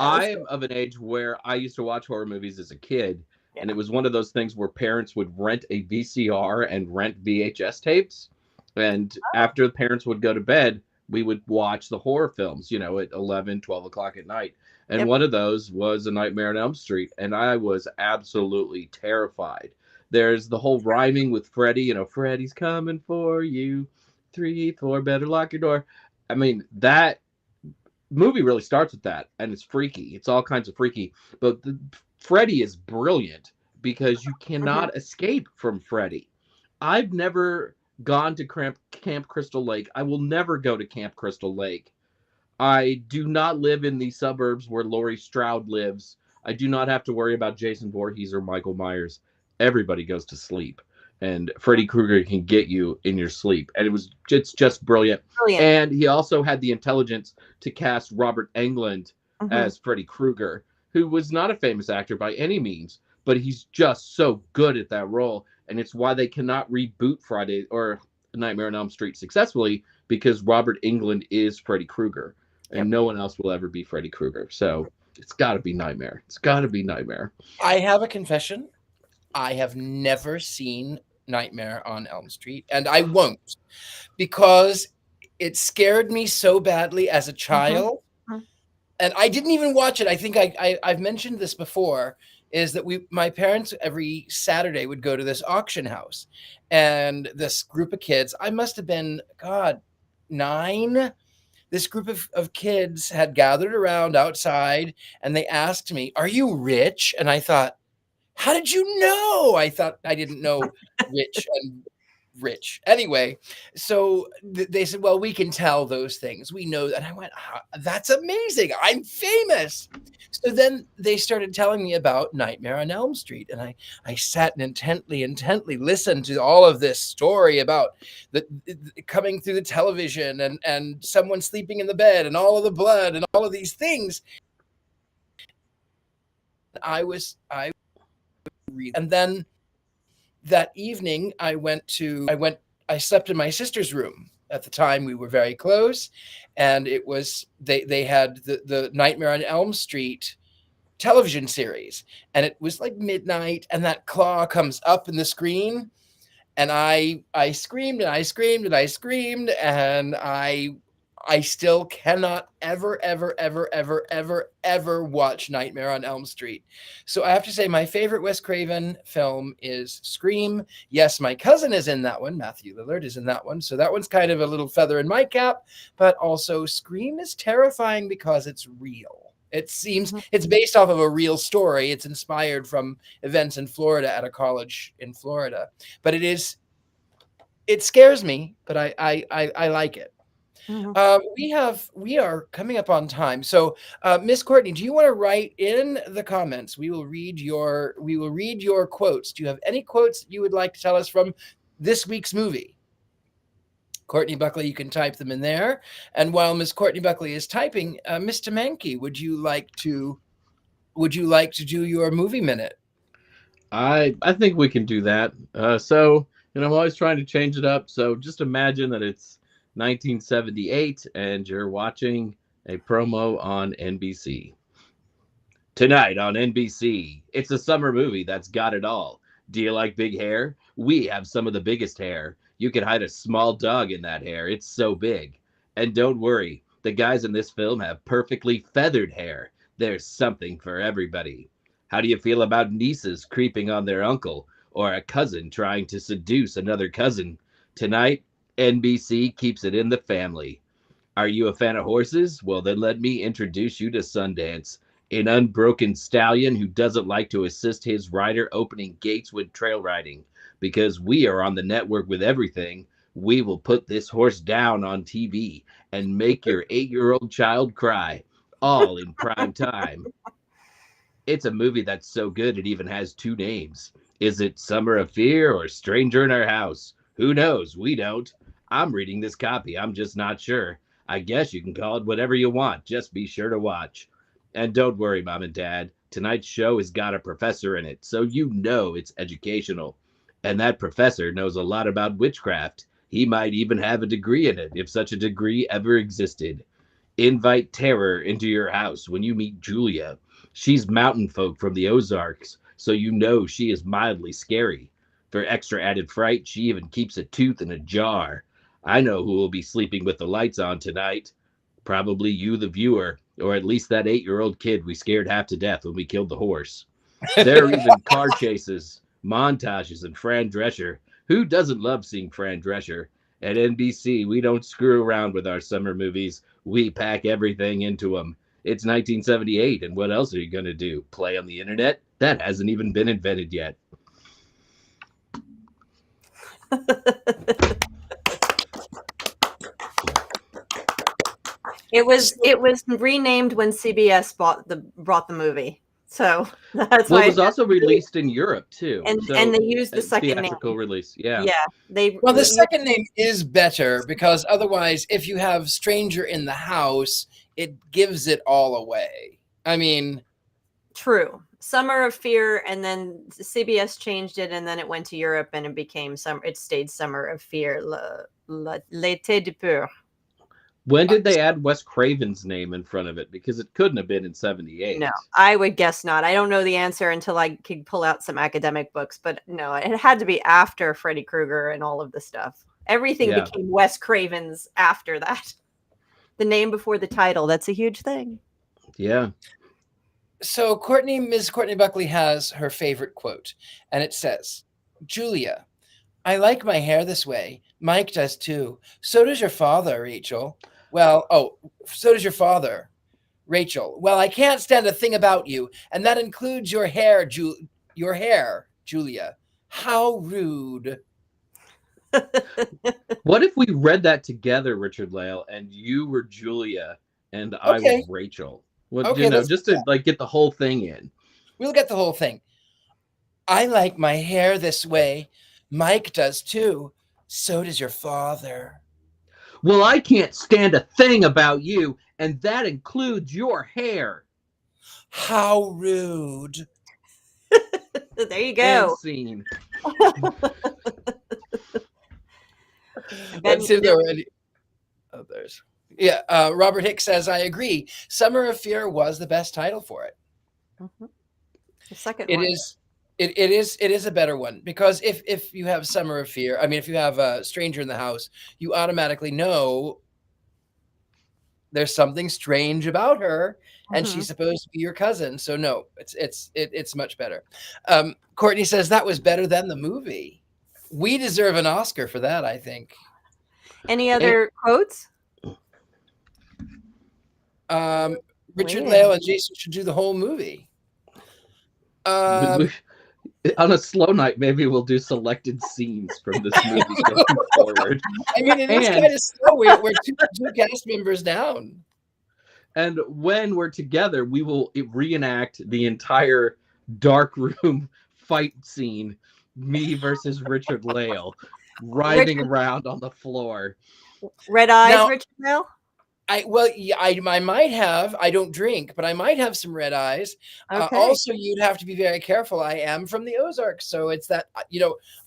I am of an age where I used to watch horror movies as a kid, and it was one of those things where parents would rent a VCR and rent VHS tapes, and after the parents would go to bed, we would watch the horror films, at 11, 12 o'clock at night. And one of those was A Nightmare on Elm Street, and I was absolutely terrified. There's the whole rhyming with Freddy, Freddy's coming for you. 3, 4, better lock your door. I mean, that movie really starts with that, and it's freaky. It's all kinds of freaky. But Freddy is brilliant because you cannot escape from Freddy. I've never gone to Camp Crystal Lake. I will never go to Camp Crystal Lake. I do not live in the suburbs where Laurie Strode lives. I do not have to worry about Jason Voorhees or Michael Myers. Everybody goes to sleep, and Freddy Krueger can get you in your sleep. And it's just brilliant. And he also had the intelligence to cast Robert Englund as Freddy Krueger, who was not a famous actor by any means, but he's just so good at that role. And it's why they cannot reboot Friday, or Nightmare on Elm Street successfully because Robert Englund is Freddy Krueger, and no one else will ever be Freddy Krueger. So it's got to be Nightmare. It's got to be Nightmare. I have a confession. I have never seen Nightmare on Elm Street, and I won't, because it scared me so badly as a child. And I didn't even watch it. I think I've mentioned this before, is that my parents every Saturday would go to this auction house, and this group of kids, I must have been, God, 9. This group of kids had gathered around outside, and they asked me, "Are you rich?" And I thought, how did you know? I thought I didn't know rich. Anyway, so they said, well, we can tell those things. We know that. And I went, that's amazing. I'm famous. So then they started telling me about Nightmare on Elm Street. And I sat and intently listened to all of this story about the coming through the television and someone sleeping in the bed and all of the blood and all of these things. And then that evening I slept in my sister's room. At the time we were very close, and it was, they had the Nightmare on Elm Street television series, and it was like midnight, and that claw comes up in the screen, and I screamed and I screamed and I screamed, and I still cannot ever watch Nightmare on Elm Street. So I have to say my favorite Wes Craven film is Scream. Yes, my cousin is in that one. Matthew Lillard is in that one. So that one's kind of a little feather in my cap, but also Scream is terrifying because it's real. It seems it's based off of a real story. It's inspired from events in Florida at a college in Florida, but it scares me, but I like it. We are coming up on time. So, Miss Courtney, do you want to write in the comments? We will read your quotes. Do you have any quotes that you would like to tell us from this week's movie? Courtney Buckley, you can type them in there. And while Miss Courtney Buckley is typing, Mr. Mankey, would you like to do your movie minute? I think we can do that. So, I'm always trying to change it up. So just imagine that it's 1978 and you're watching a promo on NBC. Tonight on NBC, it's a summer movie that's got it all. Do you like big hair? We have some of the biggest hair. You can hide a small dog in that hair. It's so big. And don't worry, the guys in this film have perfectly feathered hair. There's something for everybody. How do you feel about nieces creeping on their uncle, or a cousin trying to seduce another cousin? Tonight, NBC keeps it in the family. Are you a fan of horses? Well, then let me introduce you to Sundance, an unbroken stallion who doesn't like to assist his rider opening gates with trail riding. Because we are on the network with everything, we will put this horse down on TV and make your 8-year-old child cry, all in prime time. It's a movie that's so good it even has 2 names. Is it Summer of Fear or Stranger in Our House? Who knows? We don't. I'm reading this copy. I'm just not sure. I guess you can call it whatever you want. Just be sure to watch. And don't worry, Mom and Dad. Tonight's show has got a professor in it, so you know it's educational. And that professor knows a lot about witchcraft. He might even have a degree in it, if such a degree ever existed. Invite terror into your house when you meet Julia. She's mountain folk from the Ozarks, so you know she is mildly scary. For extra added fright, she even keeps a tooth in a jar. I know who will be sleeping with the lights on tonight. Probably you, the viewer, or at least that 8-year-old kid we scared half to death when we killed the horse. There are even car chases, montages, and Fran Drescher. Who doesn't love seeing Fran Drescher? At NBC, we don't screw around with our summer movies. We pack everything into them. It's 1978, and what else are you going to do? Play on the internet? That hasn't even been invented yet. It was renamed when CBS brought the movie. So that's why it was also released in Europe too. And they used the second theatrical name. Release. Yeah. Yeah. The second name is better because otherwise if you have Stranger in the House, it gives it all away. I mean, true. Summer of Fear, and then CBS changed it, and then it went to Europe, and it became it stayed Summer of Fear, L'été de peur. When did they add Wes Craven's name in front of it? Because it couldn't have been in 78. No, I would guess not. I don't know the answer until I could pull out some academic books, but no, it had to be after Freddy Krueger and all of the stuff. Everything became Wes Craven's after that. The name before the title, that's a huge thing. Yeah. So Ms. Courtney Buckley has her favorite quote, and it says, "Julia, I like my hair this way. Mike does too. So does your father, Rachel. Well, so does your father, Rachel. Well, I can't stand a thing about you, and that includes your hair, Julia. How rude." What if we read that together, Richard-Lael, and you were Julia and I was Rachel? Just to get the whole thing in. We'll get the whole thing. "I like my hair this way. Mike does too. So does your father." Well, I can't stand a thing about you, and that includes your hair. How rude. There you go. End scene. Let's see if there were any others. Yeah, Robert Hicks says, "I agree. Summer of Fear was the best title for it." Mm-hmm. The second it one. It is a better one, because if you have Summer of Fear, I mean, if you have a Stranger in the House, you automatically know there's something strange about her, and she's supposed to be your cousin. So no, it's much better. Courtney says that was better than the movie. We deserve an Oscar for that, I think. Any other quotes? Richard-Lael and Jason should do the whole movie. On a slow night, maybe we'll do selected scenes from this movie going forward. I mean, it is kind of slow. We're two cast members down. And when we're together, we will reenact the entire dark room fight scene. Me versus Richard-Lael, writhing around on the floor. Red eyes, Richard-Lael? I might have. I don't drink, but I might have some red eyes. Okay. Also, you'd have to be very careful. I am from the Ozarks, so it's that,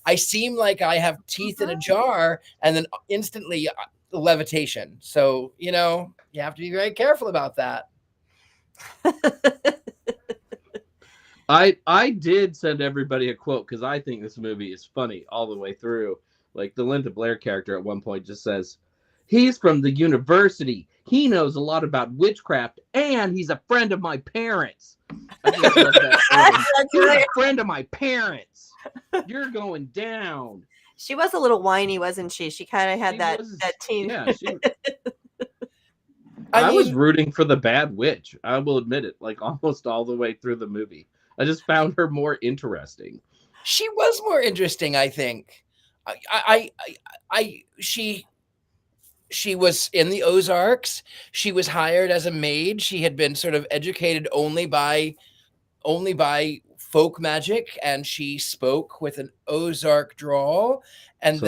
I seem like I have teeth in a jar, and then instantly levitation. So, you have to be very careful about that. I did send everybody a quote because I think this movie is funny all the way through. Like the Linda Blair character at one point just says, "He's from the university. He knows a lot about witchcraft, and he's a friend of my parents." I just love that. "You're a friend of my parents. You're going down." She was a little whiny, wasn't she? She kind of had that teen. Yeah, I was rooting for the bad witch. I will admit it, almost all the way through the movie. I just found her more interesting. She was more interesting, I think. She was in the Ozarks. She was hired as a maid. She had been sort of educated only by folk magic, and she spoke with an Ozark drawl. And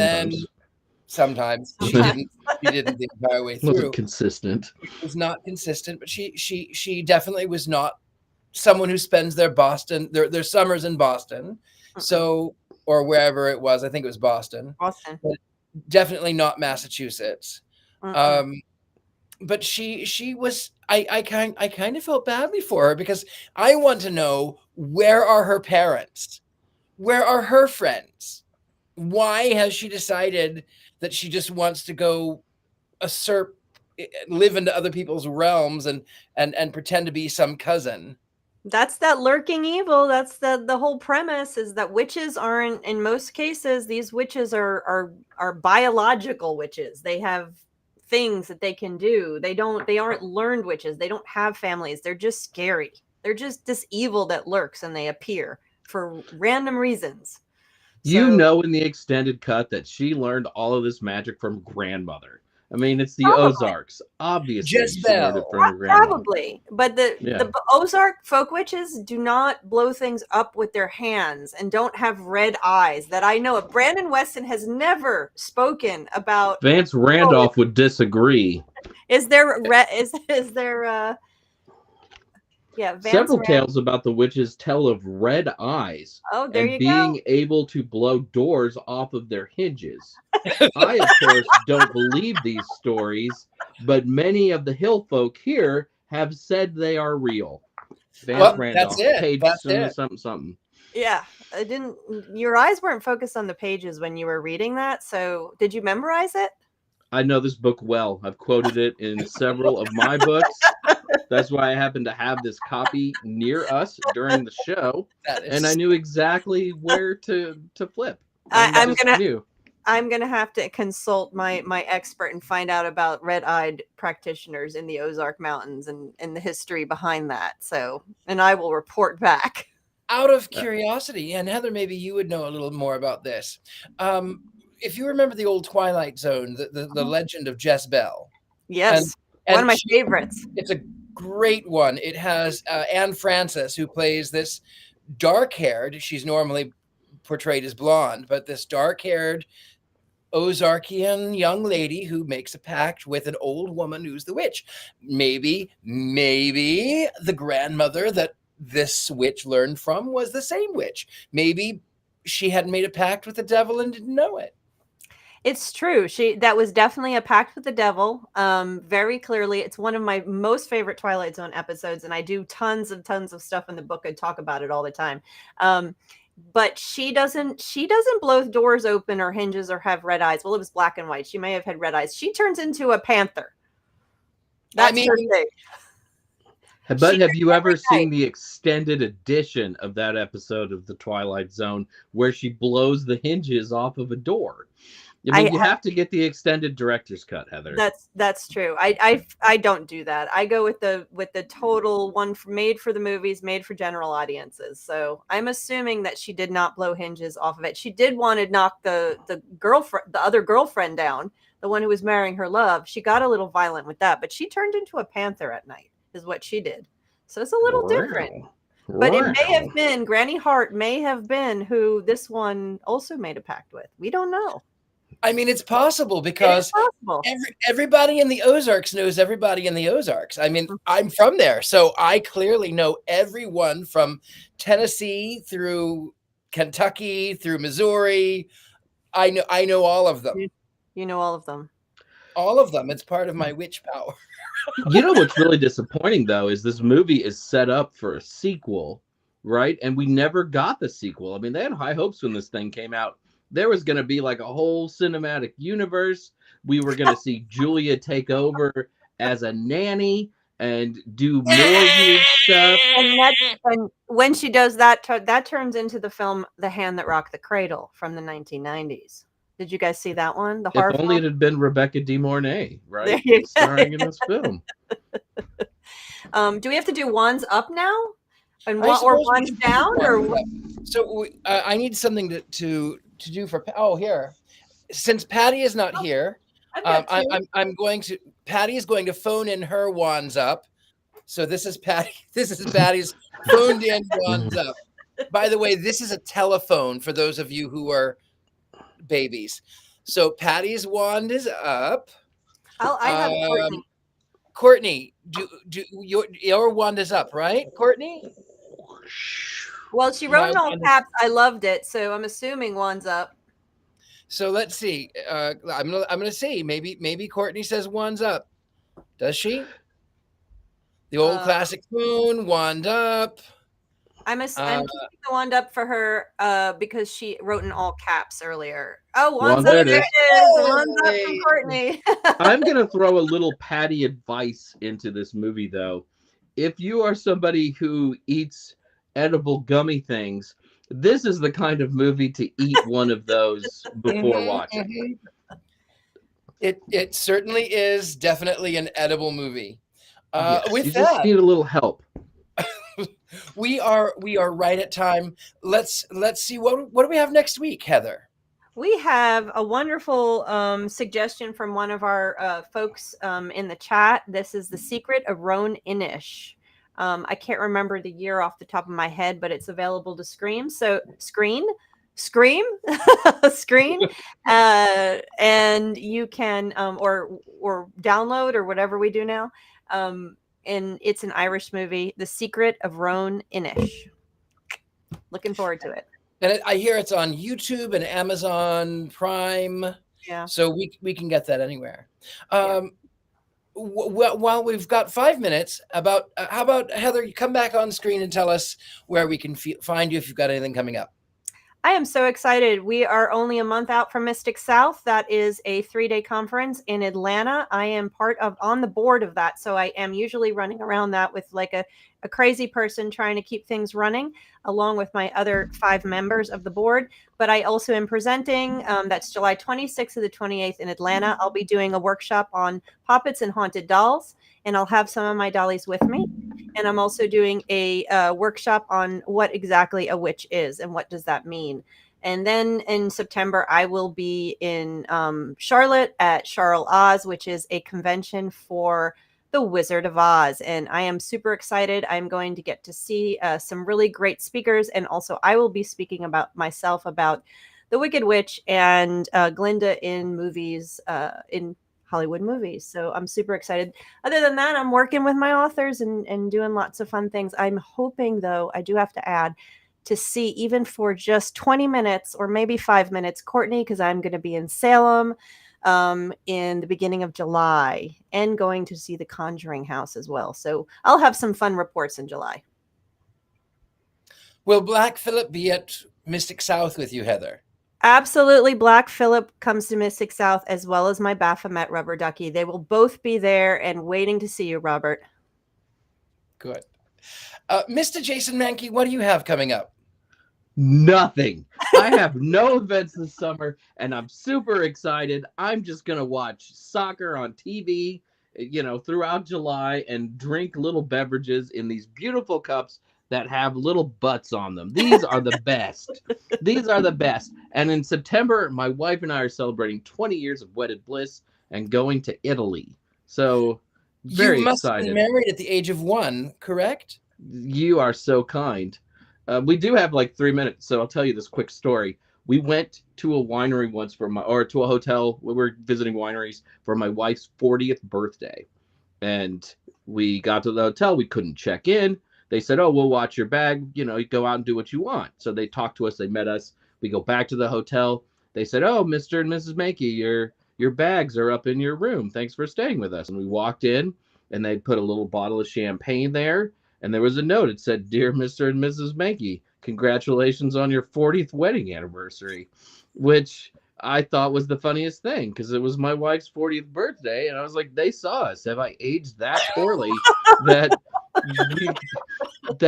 sometimes she didn't the entire way through. Wasn't consistent. It was not consistent, but she definitely was not someone who spends their summers in Boston. So, or wherever it was, I think it was Boston. But definitely not Massachusetts. But she was, I kind of felt badly for her, because I want to know, where are her parents? Where are her friends? Why has she decided that she just wants to go live into other people's realms and pretend to be some cousin? That's that lurking evil. That's the whole premise, is that witches aren't, in most cases, these witches are biological witches. They have things that they can do. They aren't learned witches. They don't have families. They're just scary. They're just this evil that lurks, and they appear for random reasons. In the extended cut that she learned all of this magic from grandmother. I mean, it's the Ozarks. Obviously, Jezebel. Probably. But the Ozark folk witches do not blow things up with their hands and don't have red eyes that I know of. Brandon Weston has never spoken about. Vance Randolph would disagree. Is there Yeah, Vance Several Ram- tales about the witches tell of red eyes Oh, there and you being go. able to blow doors off of their hinges. I, of course, don't believe these stories, but many of the hill folk here have said they are real. Vance Well, Randolph, that's it. page That's something, it. something, something. Yeah, I didn't. Your eyes weren't focused on the pages when you were reading that. So, did you memorize it? I know this book well. I've quoted it in several of my books. That's why I happen to have this copy near us during the show, That is and I knew exactly where to flip. I'm just gonna. knew. I'm gonna have to consult my expert and find out about red-eyed practitioners in the Ozark Mountains and the history behind that. So, and I will report back. out of curiosity, and Heather, maybe you would know a little more about this. If you remember the old Twilight Zone, the legend of Jezebel. Yes, And one of my favorites. It's a great one. It has Anne Francis, who plays this dark-haired, she's normally portrayed as blonde, but this dark-haired Ozarkian young lady who makes a pact with an old woman who's the witch. Maybe the grandmother that this witch learned from was the same witch. Maybe she had made a pact with the devil and didn't know it. It's true. That was definitely a pact with the devil. Very clearly, it's one of my most favorite Twilight Zone episodes, and I do tons of stuff in the book. I talk about it all the time. But she doesn't blow doors open or hinges or have red eyes. Well, it was black and white. She may have had red eyes. She turns into a panther. That's her thing. But have you ever seen the extended edition of that episode of the Twilight Zone where she blows the hinges off of a door? I mean, you have to get the extended director's cut, Heather. That's true. I don't do that. I go with the total one made for the movies, made for general audiences. So I'm assuming that she did not blow hinges off of it. She did want to knock the other girlfriend down, the one who was marrying her love. She got a little violent with that, but she turned into a panther at night, is what she did. So it's a little different. But it may have been Granny Hart may have been who this one also made a pact with. We don't know. I mean, it's possible because everybody in the Ozarks knows everybody in the Ozarks. I mean, I'm from there, so I clearly know everyone from Tennessee through Kentucky through Missouri. I know all of them. You know all of them. All of them. It's part of my witch power. You know what's really disappointing, though, is this movie is set up for a sequel, right? And we never got the sequel. I mean, they had high hopes when this thing came out. There was going to be like a whole cinematic universe. We were going to see Julia take over as a nanny and do more weird stuff. And when she does that, that turns into the film The Hand That Rocked the Cradle from the 1990s. Did you guys see that one? The horror If only film? it had been Rebecca De Mornay, right? Starring in this film. Do we have to do wands up now? And or wands down? Or so I need something to do for here. Since Patti is not here, I'm going to. Patti is going to phone in her wands up. So this is Patti. This is Patti's phoned in wands up. By the way, this is a telephone for those of you who are babies. So Patti's wand is up. I have Courtney. Courtney, do your wand is up, right, Courtney? Well, she wrote in all caps. I loved it, so I'm assuming one's up. So let's see. I'm gonna see. Maybe Courtney says one's up. Does she? The old classic moon, wand up. I'm keeping the wand up for her because she wrote in all caps earlier. Oh, one's up. There it is. One's up from Courtney. I'm gonna throw a little Patti advice into this movie, though. If you are somebody who eats edible gummy things, this is the kind of movie to eat one of those before watching. It certainly is definitely an edible movie. Yes, with you that, just need a little help. we are right at time. Let's see what do we have next week, Heather? We have a wonderful suggestion from one of our folks in the chat. This is The Secret of Roan Inish. I can't remember the year off the top of my head, but it's available to screen. So screen, and you can or download or whatever we do now. and it's an Irish movie, The Secret of Roan Inish. Looking forward to it. And I hear it's on YouTube and Amazon Prime. Yeah. So we can get that anywhere. While we've got 5 minutes, how about Heather, you come back on screen and tell us where we can find you if you've got anything coming up. I am so excited. We are only a month out from Mystic South. That is a 3-day conference in Atlanta. I am on the board of that. So I am usually running around that with like a crazy person trying to keep things running, along with my other 5 members of the board. But I also am presenting. That's July 26th to the 28th in Atlanta. I'll be doing a workshop on puppets and haunted dolls, and I'll have some of my dollies with me. And I'm also doing a workshop on what exactly a witch is and what does that mean. And then in September, I will be in Charlotte at Charles Oz, which is a convention for the Wizard of Oz. And I am super excited. I'm going to get to see some really great speakers. And also I will be speaking about the Wicked Witch and Glinda in movies, in Hollywood movies. So I'm super excited. Other than that, I'm working with my authors and doing lots of fun things. I'm hoping, though, I do have to add, to see even for just 20 minutes or maybe 5 minutes, Courtney, because I'm going to be in Salem in the beginning of July and going to see the Conjuring House as well. So I'll have some fun reports in July. Will Black Phillip be at Mystic South with you, Heather? Absolutely. Black Phillip comes to Mystic South, as well as my Baphomet rubber ducky. They will both be there and waiting to see you, Robert. Good. Mr. Jason Mankey, what do you have coming up? Nothing. I have no events this summer, and I'm super excited. I'm just going to watch soccer on TV, throughout July and drink little beverages in these beautiful cups that have little butts on them. These are the best. These are the best. And in September, my wife and I are celebrating 20 years of wedded bliss and going to Italy. So very you must excited. Have been married at the age of 1, correct? You are so kind. We do have like 3 minutes, so I'll tell you this quick story. We went to a winery once to a hotel. We were visiting wineries for my wife's 40th birthday. And we got to the hotel. We couldn't check in. They said, "Oh, we'll watch your bag. You go out and do what you want." So they talked to us. They met us. We go back to the hotel. They said, "Oh, Mr. and Mrs. Mankey, your bags are up in your room. Thanks for staying with us." And we walked in, and they put a little bottle of champagne there. And there was a note. It said, "Dear Mr. and Mrs. Mankey, congratulations on your 40th wedding anniversary," which I thought was the funniest thing because it was my wife's 40th birthday. And I was like, they saw us. Have I aged that poorly that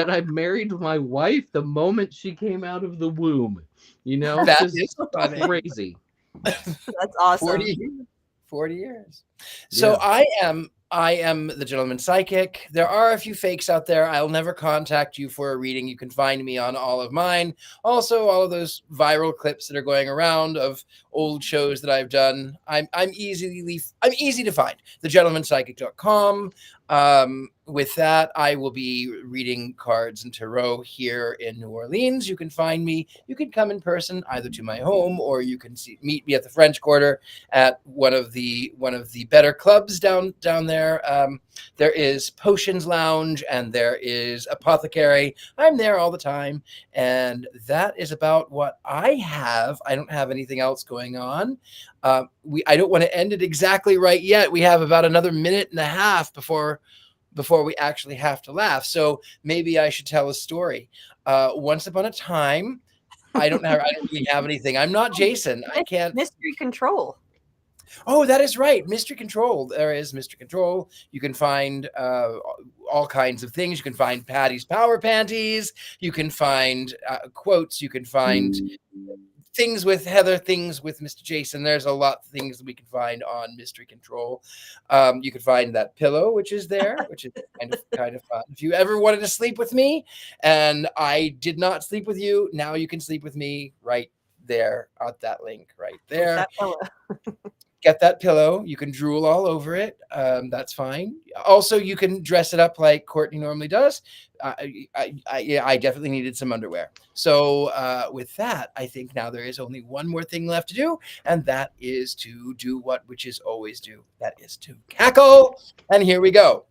I married my wife the moment she came out of the womb? That is funny. Crazy. That's awesome. 40 years. So yeah. I am the Gentleman Psychic. There are a few fakes out there. I'll never contact you for a reading. You can find me on all of mine. Also, all of those viral clips that are going around of old shows that I've done. I'm easy to find. thegentlemanpsychic.com. With that, I will be reading cards and tarot here in New Orleans. You can find me. You can come in person either to my home, or you can meet me at the French Quarter at one of the better clubs down there. There is Potions Lounge and there is Apothecary. I'm there all the time, and that is about what I have. I don't have anything else going on. I don't want to end it exactly right yet. We have about another minute and a half before we actually have to laugh. So maybe I should tell a story. Once upon a time, I don't really have anything. I'm not Jason. I can't. Mystery Control. Oh, that is right. Mystery Control. There is Mystery Control. You can find all kinds of things. You can find Patty's Power Panties. You can find quotes. You can find things with Heather, things with Mr. Jason. There's a lot of things that we can find on Mystery Control. You can find that pillow, which is there, which is kind of fun. If you ever wanted to sleep with me and I did not sleep with you, now you can sleep with me right there at that link right there. Get that pillow. You can drool all over it. That's fine. Also, you can dress it up like Courtney normally does. I definitely needed some underwear. So with that, I think now there is only one more thing left to do, and that is to do what witches always do. That is to cackle. And here we go.